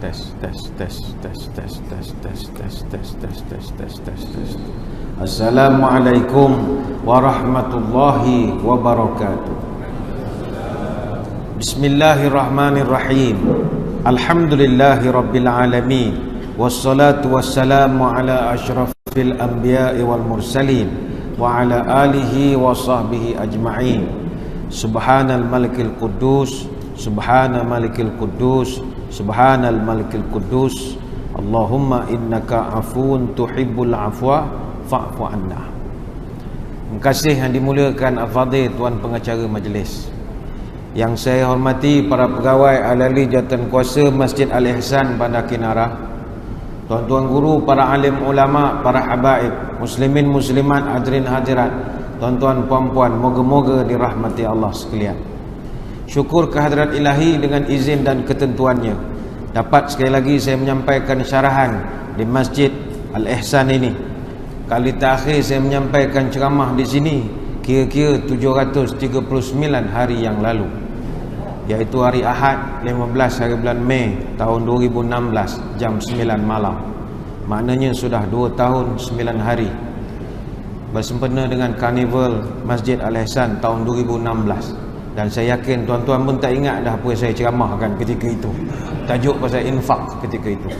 tes. Assalamualaikum warahmatullahi wabarakatuh. Bismillahirrahmanirrahim. Alhamdulillahi rabbil alamin. Wassalatu wassalamu ala asyrafil anbiya'i wal mursalin wa ala alihi wa sahbihi ajma'in. Subhanal malikil quddus, subhanal malikil quddus, subhanal malikil quddus. Allahumma innaka afuun tuhibbul afwa fa'fu anna. Terima kasih yang dimuliakan al-fadhil tuan pengacara majlis. Yang saya hormati para pegawai ahli jawatan kuasa Masjid Al-Ihsan Bandar Kinara, tuan-tuan guru, para alim ulama, para habaib, muslimin muslimat, hadirin hadirat, tuan-tuan puan-puan, moga-moga dirahmati Allah sekalian. Syukur kehadrat ilahi dengan izin dan ketentuannya dapat sekali lagi saya menyampaikan syarahan di Masjid Al-Ihsan ini. Kali terakhir saya menyampaikan ceramah di sini kira-kira 739 hari yang lalu, iaitu hari Ahad 15 hari bulan Mei tahun 2016 jam 9 malam. Maknanya sudah 2 tahun 9 hari bersempena dengan Karnival Masjid Al-Ihsan tahun 2016. Dan saya yakin tuan-tuan pun tak ingat dah apa saya ceramahkan ketika itu. Tajuk pasal infak ketika itu.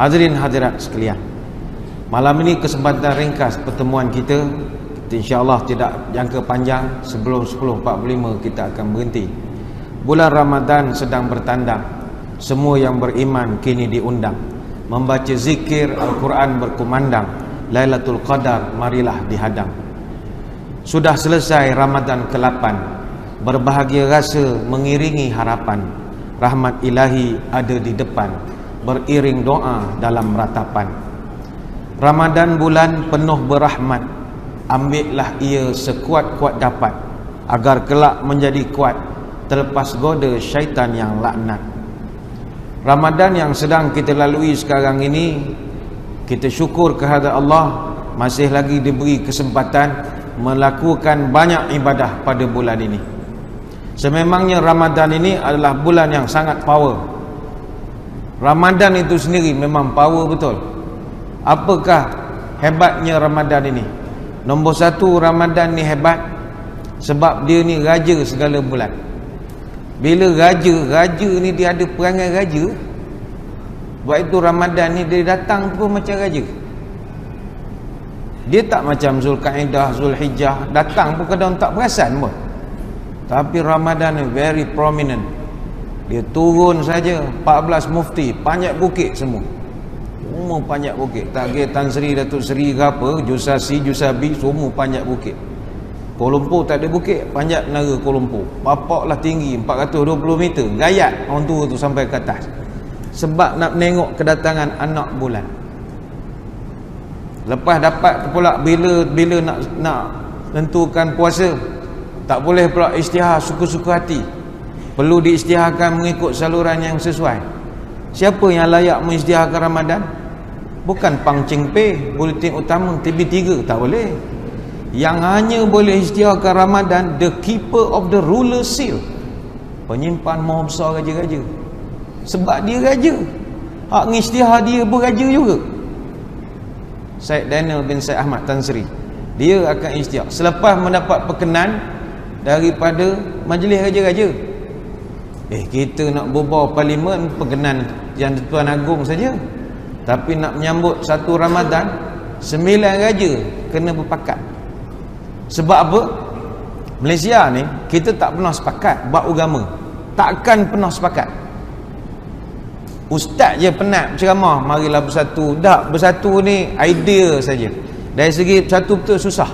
Hadirin hadirat sekalian, malam ini kesempatan ringkas pertemuan kita insya-Allah tidak jangka panjang. Sebelum 10.45 kita akan berhenti. Bulan Ramadan sedang bertandang. Semua yang beriman kini diundang membaca zikir Al-Quran berkumandang. Lailatul Qadar marilah dihadang. Sudah selesai Ramadan ke-8. Berbahagia rasa mengiringi harapan. Rahmat ilahi ada di depan, beriring doa dalam ratapan. Ramadan bulan penuh berahmat, ambillah ia sekuat-kuat dapat, agar kelak menjadi kuat terlepas goda syaitan yang laknat. Ramadan yang sedang kita lalui sekarang ini, kita syukur kehadrat Allah masih lagi diberi kesempatan melakukan banyak ibadah pada bulan ini. Sememangnya Ramadan ini adalah bulan yang sangat power. Ramadan itu sendiri memang power betul. Apakah hebatnya Ramadan ini? Nombor satu, Ramadan ni hebat sebab dia ni raja segala bulan. Bila raja ni dia ada perangai raja. Sebab itu Ramadan ni dia datang pun macam raja. Dia tak macam Zulkaidah, Zulhijjah, datang pun kadang tak perasan pun. Tapi Ramadan ni very prominent. Dia turun saja 14 mufti, panjat bukit semua. Semua panjat bukit. Tak kira Tan Sri, Datuk Seri ke apa, Jusasi, Jusabi, semua panjat bukit. Kuala Lumpur tak ada bukit, panjat menara Kuala Lumpur. Papaklah tinggi 420 meter. Gayat orang tua tu sampai ke atas. Sebab nak menengok kedatangan anak bulan. Lepas dapat pula bila nak tentukan puasa, tak boleh pula isytihar suka-suka hati. Perlu diisytiharkan mengikut saluran yang sesuai. Siapa yang layak mengisytiharkan Ramadan? Bukan Pang Cheng Pei, Buletin Utama, TV3, tak boleh. Yang hanya boleh isytiharkan Ramadan, the keeper of the ruler seal, penyimpan maha besar raja-raja. Sebab dia raja, hak mengisytihar dia beraja juga. Syed Daniel bin Syed Ahmad Tan Sri, dia akan isytihar selepas mendapat perkenan daripada majlis raja-raja. Kita nak berbual parlimen perkenan yang Tuan Agong saja. Tapi nak menyambut satu Ramadan, 9 raja kena berpakat. Sebab apa? Malaysia ni kita tak pernah sepakat bab agama. Takkan pernah sepakat. Ustaz je penat ceramah, marilah bersatu. Tak, bersatu ni idea saja. Dari segi bersatu betul susah.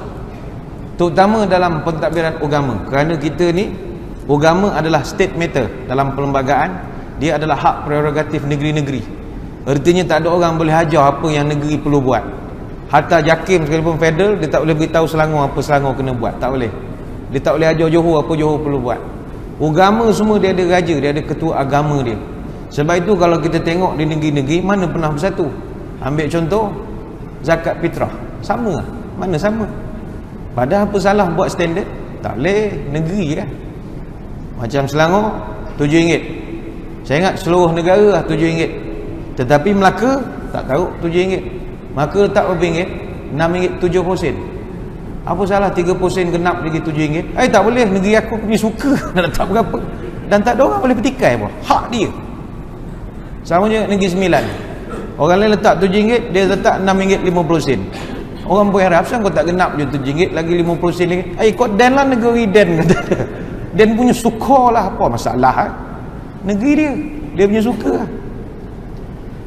Terutama dalam pentadbiran agama. Kerana kita ni, agama adalah state matter dalam perlembagaan. Dia adalah hak prerogatif negeri-negeri. Artinya tak ada orang boleh hajar apa yang negeri perlu buat. Hatta JAKIM sekalipun federal, dia tak boleh beritahu Selangor apa Selangor kena buat. Tak boleh. Dia tak boleh hajar Johor apa Johor perlu buat. Agama semua dia ada raja, dia ada ketua agama dia. Sebab itu kalau kita tengok di negeri-negeri, mana pernah bersatu. Ambil contoh zakat fitrah, sama lah. Mana sama. Padahal apa salah buat standard? Tak boleh, negeri kan. Macam Selangor RM7, Saya ingat seluruh negara lah RM7. Tetapi Melaka tak tahu RM7. Melaka letak berapa ringgit? RM6.70. Apa salah 3% genap lagi RM7? Tak boleh, negeri aku punya suka nak letak berapa. Dan tak ada orang boleh petikai pun. Hak dia. Sama je Negeri Sembilan. Orang lain letak RM7, dia letak RM6.50. Orang pun harap, kenapa kau tak genap je RM7 lagi 50 sen lagi. Kau dan lah negeri Dan kata dia. Dan punya suka lah, apa masalah negeri dia. Dia punya suka lah.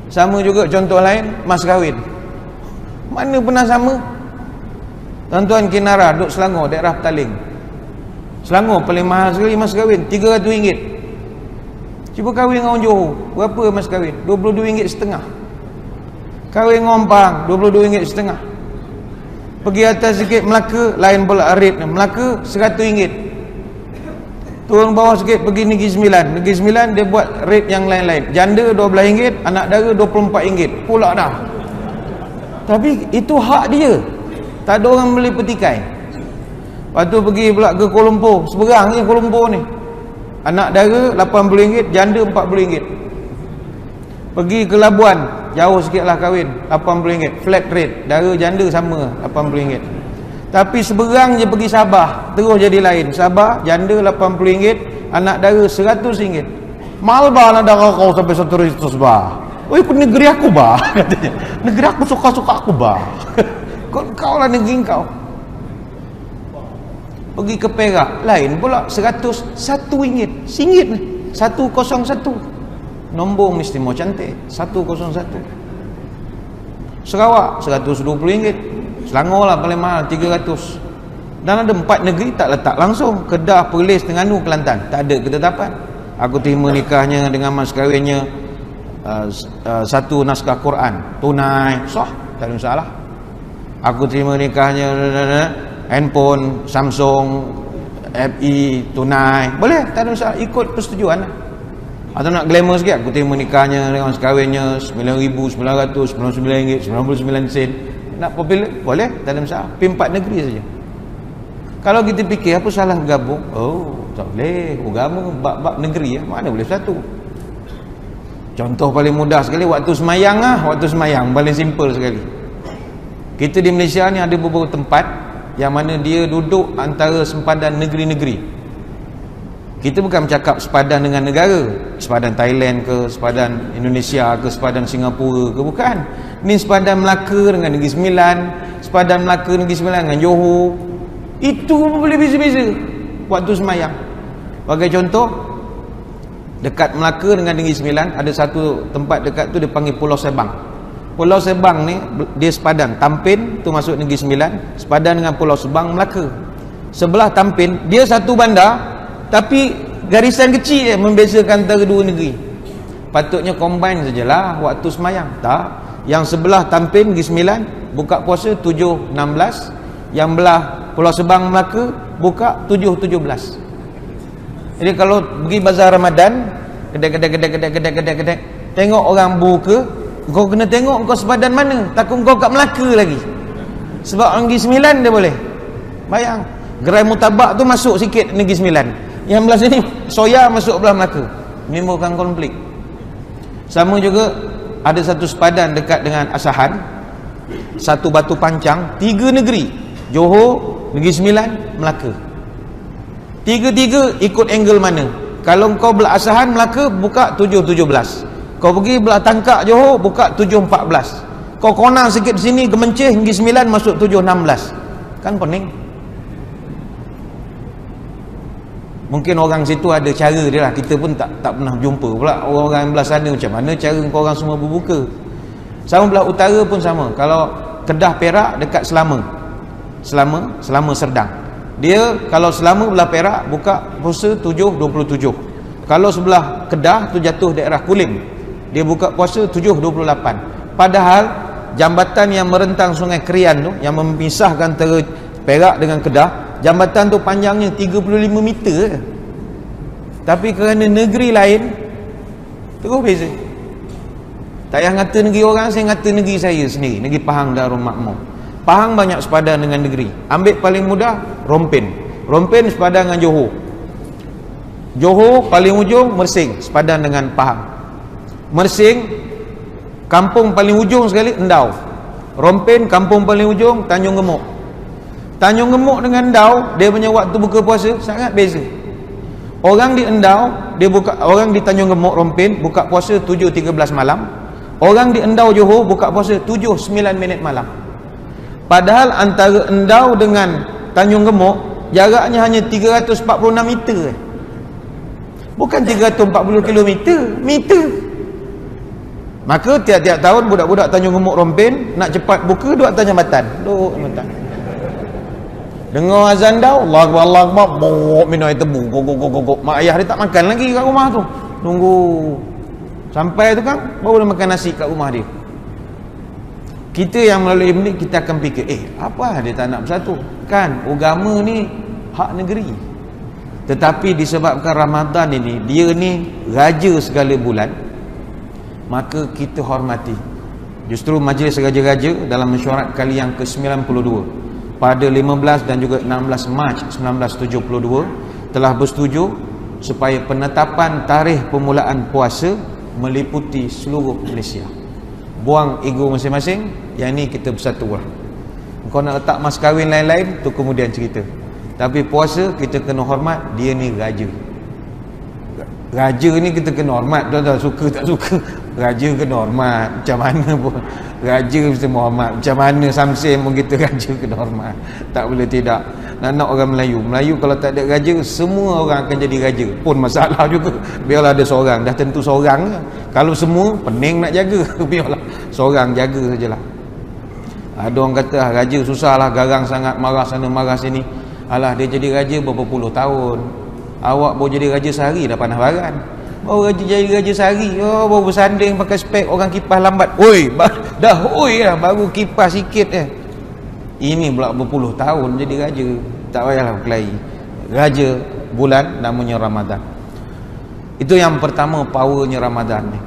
Sama juga contoh lain, mas kahwin. Mana pernah sama? Tuan-tuan Kinara duduk Selangor, daerah Petaling. Selangor paling mahal sekali mas kahwin, RM300. Cuba kahwin dengan orang Johor, berapa mas kahwin? RM22.50. Kahwin dengan orang Pahang, RM22.50. Pergi atas sikit Melaka, lain pula rate. Melaka RM100. Turun bawah sikit pergi Negeri Sembilan. Negeri Sembilan dia buat rate yang lain-lain. Janda RM12, anak dara RM24 pula dah. Tapi itu hak dia, tak ada orang boleh petikai. Lepas tu pergi pula ke Kuala Lumpur, seberang ni Kuala Lumpur ni, anak dara RM80, janda RM40. Pergi ke Labuan, jauh sikit lah kahwin, RM80, flat rate, dara janda sama RM80. Tapi seberang je pergi Sabah, terus jadi lain. Sabah, janda RM80, anak dara RM100. Malbah lah dara kau sampai RM100 bah. Oi, negeri aku bah, katanya. Negeri aku suka-suka aku bah. Kau lah negeri kau. Pergi ke Perak, lain pula RM100, RM1. Singgit ni, 101. Nombor mesti mau cantik, 101. Sarawak RM120. Selangor lah paling mahal, RM300. Dan ada 4 negeri tak letak langsung. Kedah, Perlis, Terengganu, Kelantan, tak ada ketetapan. Aku terima nikahnya dengan mas kahwinnya satu naskah Quran tunai, sah, tak ada masalah. Aku terima nikahnya handphone Samsung FE tunai, boleh, tak ada masalah, ikut persetujuan. Atau nak glamour sikit, aku terima nikahnya dengan mas kahwinnya RM9,999, 99 sen. Nak popular, boleh, tak ada masalah. Pergi 4 negeri saja. Kalau kita fikir apa salah bergabung, tak boleh bergabung bab-bab negeri, mana boleh satu. Contoh paling mudah sekali, waktu semayang waktu semayang paling simple sekali. Kita di Malaysia ni ada beberapa tempat yang mana dia duduk antara sempadan negeri-negeri. Kita bukan bercakap sepadan dengan negara, sepadan Thailand ke, sepadan Indonesia ke, sepadan Singapura ke, bukan. Ni sepadan Melaka dengan Negeri Sembilan, sepadan Melaka Negeri Sembilan dengan Johor. Itu boleh beza-beza waktu semayang. Bagi contoh, dekat Melaka dengan Negeri Sembilan ada satu tempat dekat tu dia panggil Pulau Sebang. Pulau Sebang ni dia sepadan Tampin tu masuk Negeri Sembilan, sepadan dengan Pulau Sebang Melaka. Sebelah Tampin dia satu bandar, tapi garisan kecil membezakan antara dua negeri. Patutnya combine sajalah waktu semayang. Tak, yang sebelah Tampin Negeri Sembilan buka puasa 7.16, yang belah Pulau Sebang Melaka buka 7.17. Jadi kalau pergi bazar Ramadan, kedai, tengok orang buka, kau kena tengok kau sepadan mana, takut kau kat Melaka lagi. Sebab Negeri Sembilan dia boleh. Bayang, gerai mutabak tu masuk sikit Negeri Sembilan, yang belah sini soya masuk belah Melaka, menimbulkan konflik. Sama juga ada satu sepadan dekat dengan Asahan, satu batu pancang, 3 negeri, Johor, Negeri Sembilan, Melaka. Tiga-tiga ikut angle mana. Kalau kau belah Asahan Melaka buka 7.17, kau pergi belah Tangkak Johor buka 7.14, kau konang sikit di sini Gemencih Negeri Sembilan masuk 7.16, kan pening. Mungkin orang situ ada cara dia lah, kita pun tak pernah jumpa pula orang belah sana macam mana cara kau orang semua berbuka. Sama belah utara pun sama. Kalau Kedah Perak dekat Selama Serdang, dia kalau Selama belah Perak buka puasa 7.27. Kalau sebelah Kedah tu jatuh daerah Kulim, dia buka puasa 7.28. Padahal jambatan yang merentang Sungai Krian tu, yang memisahkan antara Perak dengan Kedah, jambatan tu panjangnya 35 meter. Tapi kerana negeri lain terus beza. Tak payah ngata negeri orang, saya ngata negeri saya sendiri, negeri Pahang Darul Makmur. Pahang banyak sepadan dengan negeri. Ambil paling mudah, Rompin sepadan dengan Johor. Johor paling ujung Mersing, sepadan dengan Pahang. Mersing kampung paling ujung sekali Endau. Rompin kampung paling ujung Tanjung Gemuk. Tanjung Gemuk dengan Endau, dia punya waktu buka puasa sangat beza. Orang di Endau, orang di Tanjung Gemuk Rompin buka puasa 7.13 malam. Orang di Endau Johor buka puasa 7.09 malam. Padahal antara Endau dengan Tanjung Gemuk jaraknya hanya 346 meter. Bukan 340 kilometer, meter. Maka tiap-tiap tahun budak-budak Tanjung Gemuk Rompin nak cepat buka duk atas jambatan. Duk jambatan. Dengar azan dah, Allah Akbar, Allah Akbar, minum air tebu, gok. Mak ayah dia tak makan lagi kat rumah tu. Tunggu sampai tu kan baru dia makan nasi kat rumah dia. Kita yang melalui ini kita akan fikir, apa dia tak nak bersatu? Kan agama ni hak negeri. Tetapi disebabkan Ramadan ini, dia ni raja segala bulan, maka kita hormati. Justru Majlis Raja-Raja dalam mesyuarat kali yang ke-92 pada 15 dan juga 16 Mac 1972 telah bersetuju supaya penetapan tarikh permulaan puasa meliputi seluruh Malaysia. Buang ego masing-masing, yang ni kita bersatu lah. Kau nak letak mas kahwin lain-lain, tu kemudian cerita. Tapi puasa kita kena hormat, dia ni raja. Raja ni kita kena hormat, tuan-tuan, suka tak suka. Raja kena hormat, macam mana pun. Raja mesti hormat, macam mana Samsim pun kita raja kena hormat. Tak boleh tidak. Nak orang Melayu kalau tak ada raja, semua orang akan jadi raja. Pun masalah juga. Biarlah ada seorang, dah tentu seorang. Kalau semua, pening nak jaga. Biarlah seorang jaga sajalah. Ada orang kata raja susah lah, garang sangat, marah sana marah sini. Alah, dia jadi raja berapa puluh tahun. Awak baru jadi raja sehari dah panas baran. Baru jadi raja sehari, baru bersanding pakai spek, orang kipas lambat. Oi, dah baru kipas sikit Ini pula berpuluh tahun jadi raja. Tak payahlah berkelahi. Raja bulan namanya Ramadan. Itu yang pertama, powernya Ramadan ni.